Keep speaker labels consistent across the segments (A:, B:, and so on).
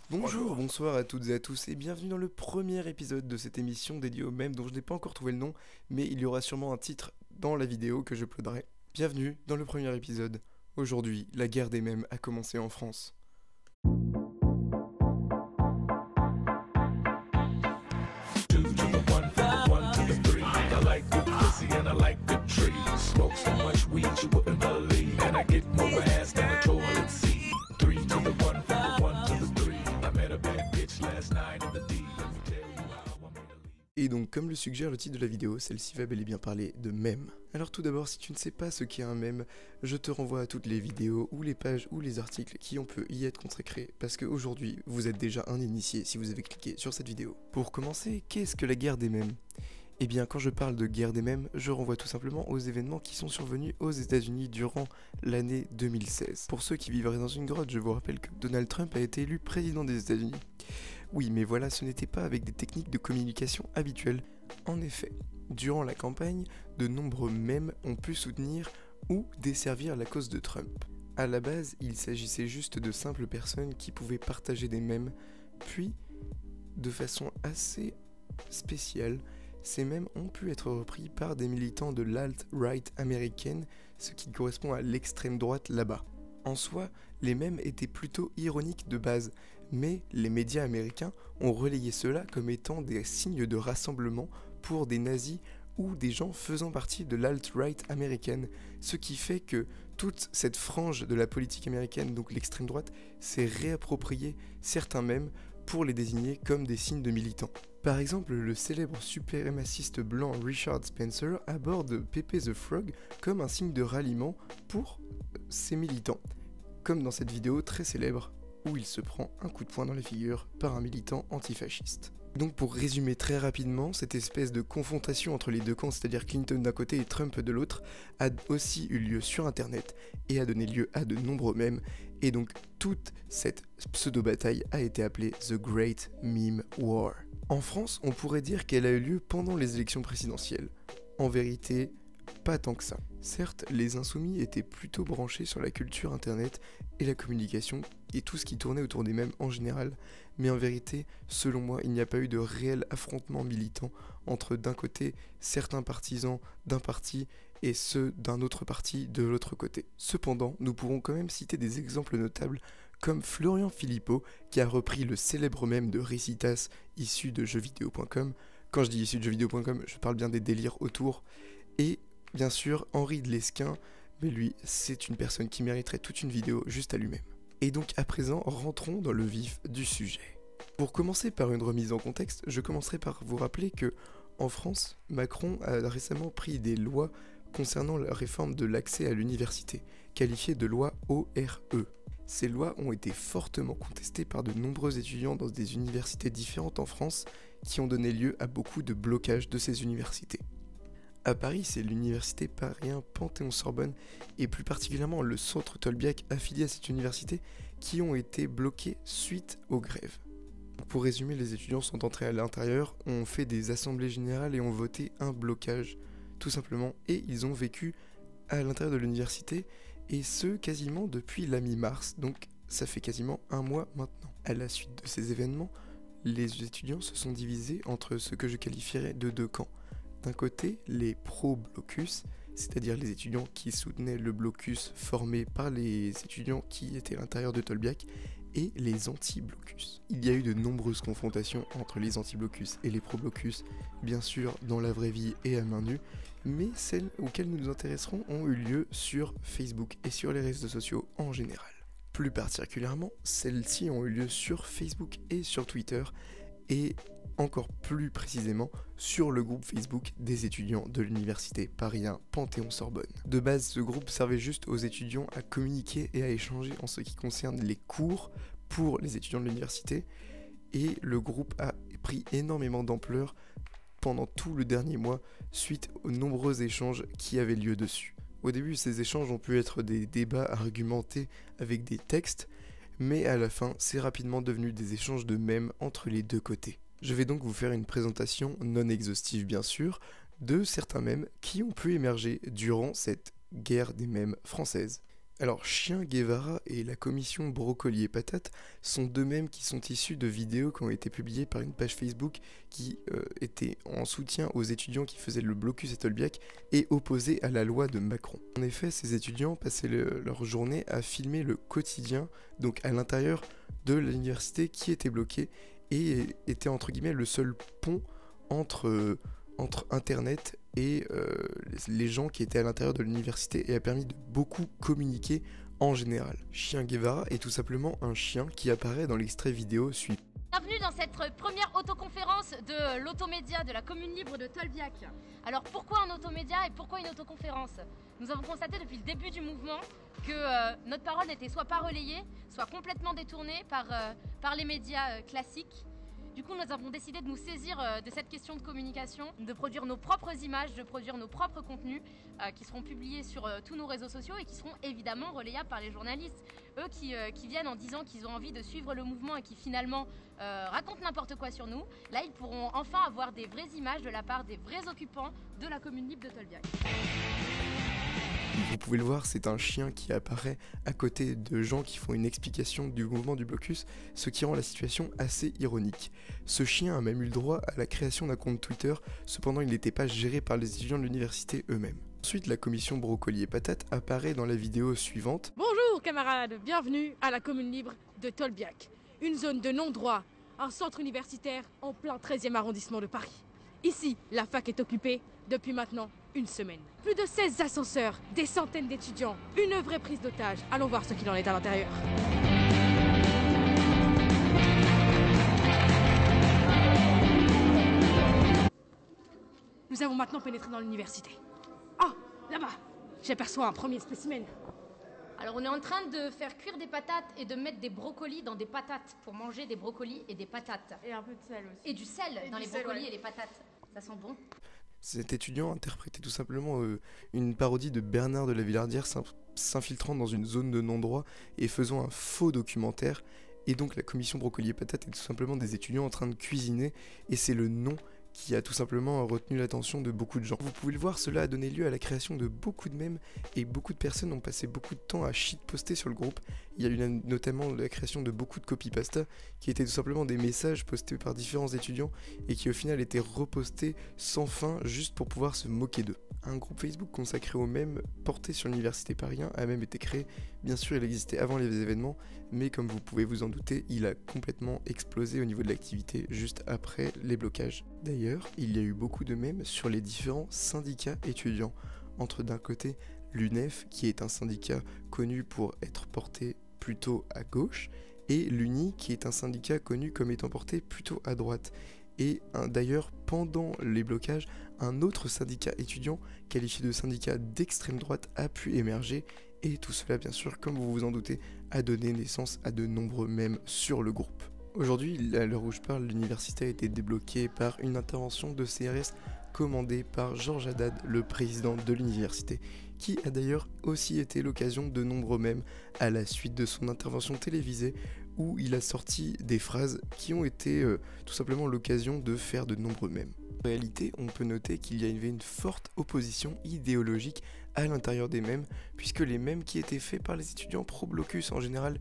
A: Bonjour, bonsoir à toutes et à tous et bienvenue dans le premier épisode de cette émission dédiée aux mèmes dont je n'ai pas encore trouvé le nom, mais il y aura sûrement un titre dans la vidéo que je uploaderai. Bienvenue dans le premier épisode. Aujourd'hui, la guerre des mèmes a commencé en France.
B: Two to the one to the three. I like good pussy and I like good trees. Smoke so much weed you wouldn't believe, and I get more ass than a toilet seat. Three to the one to the three. I met a bad bitch last night in the D. Let me tell you how I made a leave.
A: Et donc, comme le suggère le titre de la vidéo, celle-ci va bel et bien parler de mèmes. Alors tout d'abord, si tu ne sais pas ce qu'est un mème, je te renvoie à toutes les vidéos, ou les pages, ou les articles qui ont pu y être consacrés, parce qu'aujourd'hui, vous êtes déjà un initié si vous avez cliqué sur cette vidéo. Pour commencer, qu'est-ce que la guerre des mèmes ? Eh bien, quand je parle de guerre des mèmes, je renvoie tout simplement aux événements qui sont survenus aux États-Unis durant l'année 2016. Pour ceux qui vivraient dans une grotte, je vous rappelle que Donald Trump a été élu président des États-Unis. Oui, mais voilà, ce n'était pas avec des techniques de communication habituelles. En effet, durant la campagne, de nombreux mèmes ont pu soutenir ou desservir la cause de Trump. À la base, il s'agissait juste de simples personnes qui pouvaient partager des mèmes, puis, de façon assez spéciale, ces mèmes ont pu être repris par des militants de l'alt-right américaine, ce qui correspond à l'extrême droite là-bas. En soi, les mèmes étaient plutôt ironiques de base, mais les médias américains ont relayé cela comme étant des signes de rassemblement pour des nazis ou des gens faisant partie de l'alt-right américaine, ce qui fait que toute cette frange de la politique américaine, donc l'extrême droite, s'est réapproprié certains mèmes pour les désigner comme des signes de militants. Par exemple, le célèbre suprémaciste blanc Richard Spencer aborde Pepe the Frog comme un signe de ralliement pour ses militants, comme dans cette vidéo très célèbre où il se prend un coup de poing dans la figure par un militant antifasciste. Donc pour résumer très rapidement, cette espèce de confrontation entre les deux camps, c'est-à-dire Clinton d'un côté et Trump de l'autre, a aussi eu lieu sur internet et a donné lieu à de nombreux mèmes, et donc toute cette pseudo-bataille a été appelée The Great Meme War. En France, on pourrait dire qu'elle a eu lieu pendant les élections présidentielles. En vérité, pas tant que ça. Certes, les insoumis étaient plutôt branchés sur la culture internet et la communication et tout ce qui tournait autour des mèmes en général, mais en vérité, selon moi, il n'y a pas eu de réel affrontement militant entre d'un côté certains partisans d'un parti et ceux d'un autre parti de l'autre côté. Cependant, nous pourrons quand même citer des exemples notables comme Florian Philippot qui a repris le célèbre mème de Récitas issu de jeuxvideo.com. Quand je dis issu de jeuxvideo.com, je parle bien des délires autour. Et bien sûr, Henri de Lesquin, mais lui, c'est une personne qui mériterait toute une vidéo juste à lui-même. Et donc à présent, rentrons dans le vif du sujet. Pour commencer par une remise en contexte, je commencerai par vous rappeler que, en France, Macron a récemment pris des lois concernant la réforme de l'accès à l'université, qualifiée de loi ORE. Ces lois ont été fortement contestées par de nombreux étudiants dans des universités différentes en France, qui ont donné lieu à beaucoup de blocages de ces universités. À Paris, c'est l'université parisien Panthéon-Sorbonne et plus particulièrement le centre Tolbiac affilié à cette université qui ont été bloqués suite aux grèves. Pour résumer, les étudiants sont entrés à l'intérieur, ont fait des assemblées générales et ont voté un blocage, tout simplement, et ils ont vécu à l'intérieur de l'université, et ce quasiment depuis la mi-mars, donc ça fait quasiment un mois maintenant. À la suite de ces événements, les étudiants se sont divisés entre ce que je qualifierais de deux camps. D'un côté, les pro-blocus, c'est-à-dire les étudiants qui soutenaient le blocus formé par les étudiants qui étaient à l'intérieur de Tolbiac, et les anti-blocus. Il y a eu de nombreuses confrontations entre les anti-blocus et les pro-blocus, bien sûr dans la vraie vie et à main nue, mais celles auxquelles nous nous intéresserons ont eu lieu sur Facebook et sur les réseaux sociaux en général. Plus particulièrement, celles-ci ont eu lieu sur Facebook et sur Twitter, et encore plus précisément sur le groupe Facebook des étudiants de l'université parisien Panthéon-Sorbonne. De base, ce groupe servait juste aux étudiants à communiquer et à échanger en ce qui concerne les cours pour les étudiants de l'université, et le groupe a pris énormément d'ampleur pendant tout le dernier mois suite aux nombreux échanges qui avaient lieu dessus. Au début, ces échanges ont pu être des débats argumentés avec des textes, mais à la fin, c'est rapidement devenu des échanges de mèmes entre les deux côtés. Je vais donc vous faire une présentation non exhaustive bien sûr, de certains mèmes qui ont pu émerger durant cette guerre des mèmes française. Alors, Chien Guevara et la commission Brocoli et Patate sont deux mèmes qui sont issus de vidéos qui ont été publiées par une page Facebook qui était en soutien aux étudiants qui faisaient le blocus à Tolbiac et opposés à la loi de Macron. En effet, ces étudiants passaient leur journée à filmer le quotidien, donc à l'intérieur de l'université qui était bloquée et était entre guillemets le seul pont entre Internet et les gens qui étaient à l'intérieur de l'université et a permis de beaucoup communiquer en général. Chien Guevara est tout simplement un chien qui apparaît dans l'extrait vidéo suivant.
C: Bienvenue dans cette première autoconférence de l'automédia de la commune libre de Tolbiac. Alors pourquoi un automédia et pourquoi une autoconférence? Nous avons constaté depuis le début du mouvement que notre parole n'était soit pas relayée, soit complètement détournée par les médias classiques. Du coup, nous avons décidé de nous saisir de cette question de communication, de produire nos propres images, de produire nos propres contenus qui seront publiés sur tous nos réseaux sociaux et qui seront évidemment relayables par les journalistes. Eux qui viennent en disant qu'ils ont envie de suivre le mouvement et qui finalement racontent n'importe quoi sur nous, là ils pourront enfin avoir des vraies images de la part des vrais occupants de la commune libre de Tolbiac.
A: Vous pouvez le voir, c'est un chien qui apparaît à côté de gens qui font une explication du mouvement du blocus, ce qui rend la situation assez ironique. Ce chien a même eu le droit à la création d'un compte Twitter, cependant il n'était pas géré par les étudiants de l'université eux-mêmes. Ensuite, la commission Brocoli et Patate apparaît dans la vidéo suivante.
D: Bonjour camarades, bienvenue à la commune libre de Tolbiac, une zone de non-droit, un centre universitaire en plein 13e arrondissement de Paris. Ici, la fac est occupée depuis maintenant une semaine. Plus de 16 ascenseurs, des centaines d'étudiants, une vraie prise d'otage. Allons voir ce qu'il en est à l'intérieur. Nous avons maintenant pénétré dans l'université. Ah, là-bas, j'aperçois un premier spécimen.
C: Alors on est en train de faire cuire des patates et de mettre des brocolis dans des patates pour manger des brocolis et des patates.
D: Et un peu de sel aussi.
C: Et du sel dans les brocolis et les patates. Ça sent bon.
A: Cet étudiant interprétait tout simplement une parodie de Bernard de la Villardière s'infiltrant dans une zone de non-droit et faisant un faux documentaire. Et donc la commission Brocoli et Patate est tout simplement des étudiants en train de cuisiner et c'est le nom qui a tout simplement retenu l'attention de beaucoup de gens. Vous pouvez le voir, cela a donné lieu à la création de beaucoup de mèmes et beaucoup de personnes ont passé beaucoup de temps à shitposter sur le groupe. Il y a eu notamment la création de beaucoup de copypasta qui étaient tout simplement des messages postés par différents étudiants et qui au final étaient repostés sans fin juste pour pouvoir se moquer d'eux. Un groupe Facebook consacré aux mèmes porté sur l'université Paris 1 a même été créé. Bien sûr, il existait avant les événements, mais comme vous pouvez vous en douter, il a complètement explosé au niveau de l'activité juste après les blocages. D'ailleurs, il y a eu beaucoup de mèmes sur les différents syndicats étudiants, entre d'un côté l'UNEF, qui est un syndicat connu pour être porté plutôt à gauche, et l'UNI, qui est un syndicat connu comme étant porté plutôt à droite. Et d'ailleurs, pendant les blocages, un autre syndicat étudiant, qualifié de syndicat d'extrême droite, a pu émerger. Et tout cela, bien sûr, comme vous vous en doutez, a donné naissance à de nombreux mèmes sur le groupe. Aujourd'hui, à l'heure où je parle, l'université a été débloquée par une intervention de CRS commandée par Georges Haddad, le président de l'université, qui a d'ailleurs aussi été l'occasion de nombreux mèmes à la suite de son intervention télévisée où il a sorti des phrases qui ont été tout simplement l'occasion de faire de nombreux mèmes. En réalité, on peut noter qu'il y avait une forte opposition idéologique à l'intérieur des mèmes, puisque les mèmes qui étaient faits par les étudiants pro-blocus en général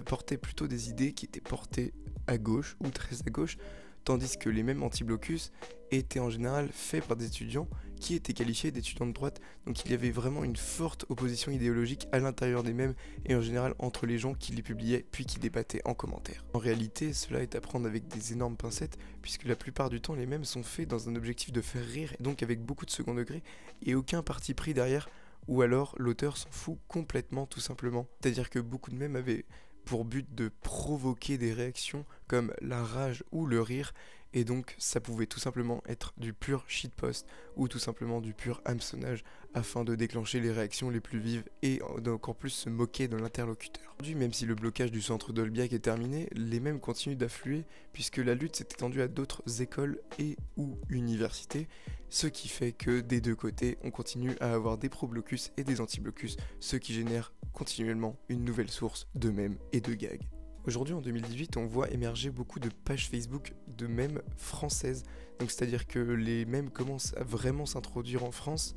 A: portaient plutôt des idées qui étaient portées à gauche ou très à gauche, tandis que les mèmes anti-blocus étaient en général faits par des étudiants qui étaient qualifiés d'étudiants de droite. Donc il y avait vraiment une forte opposition idéologique à l'intérieur des mèmes et en général entre les gens qui les publiaient puis qui débattaient en commentaire. En réalité, cela est à prendre avec des énormes pincettes puisque la plupart du temps les mèmes sont faits dans un objectif de faire rire et donc avec beaucoup de second degré et aucun parti pris derrière, ou alors l'auteur s'en fout complètement tout simplement. C'est-à-dire que beaucoup de mèmes avaient pour but de provoquer des réactions comme la rage ou le rire, et donc ça pouvait tout simplement être du pur shitpost ou tout simplement du pur hameçonnage afin de déclencher les réactions les plus vives et encore plus se moquer de l'interlocuteur. Aujourd'hui, même si le blocage du centre Tolbiac est terminé, les mêmes continuent d'affluer puisque la lutte s'est étendue à d'autres écoles et ou universités, ce qui fait que des deux côtés on continue à avoir des pro-blocus et des anti-blocus, ce qui génère continuellement une nouvelle source de mèmes et de gags. Aujourd'hui en 2018 on voit émerger beaucoup de pages Facebook de mèmes françaises, donc c'est-à-dire que les mèmes commencent à vraiment s'introduire en France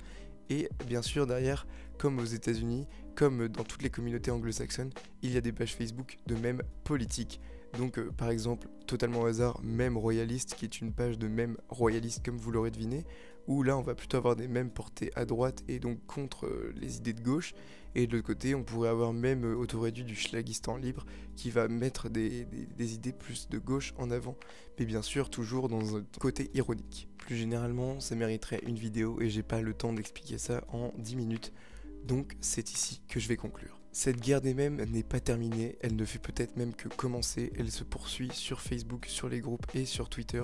A: et bien sûr derrière, comme aux États-Unis, comme dans toutes les communautés anglo-saxonnes, il y a des pages Facebook de mèmes politiques. Donc par exemple, totalement au hasard, mème royaliste, qui est une page de mèmes royaliste comme vous l'aurez deviné, où là on va plutôt avoir des mèmes portés à droite et donc contre les idées de gauche, et de l'autre côté on pourrait avoir mème autoréduit du schlagistan libre qui va mettre des idées plus de gauche en avant, mais bien sûr toujours dans un côté ironique. Plus généralement ça mériterait une vidéo et j'ai pas le temps d'expliquer ça en 10 minutes, donc c'est ici que je vais conclure. Cette guerre des mèmes n'est pas terminée, elle ne fait peut-être même que commencer, elle se poursuit sur Facebook, sur les groupes et sur Twitter,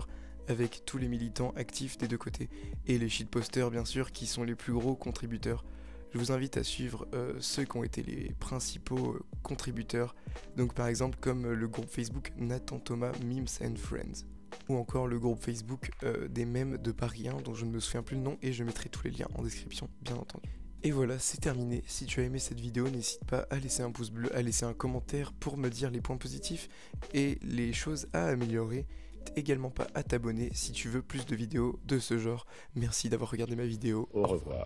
A: avec tous les militants actifs des deux côtés, et les shitposters bien sûr qui sont les plus gros contributeurs. Je vous invite à suivre ceux qui ont été les principaux contributeurs, donc par exemple comme le groupe Facebook Nathan Thomas Memes and Friends, ou encore le groupe Facebook des mèmes de Paris 1 dont je ne me souviens plus le nom et je mettrai tous les liens en description bien entendu. Et voilà, c'est terminé. Si tu as aimé cette vidéo, n'hésite pas à laisser un pouce bleu, à laisser un commentaire pour me dire les points positifs et les choses à améliorer. Également pas à t'abonner si tu veux plus de vidéos de ce genre. Merci d'avoir regardé ma vidéo.
E: Au revoir.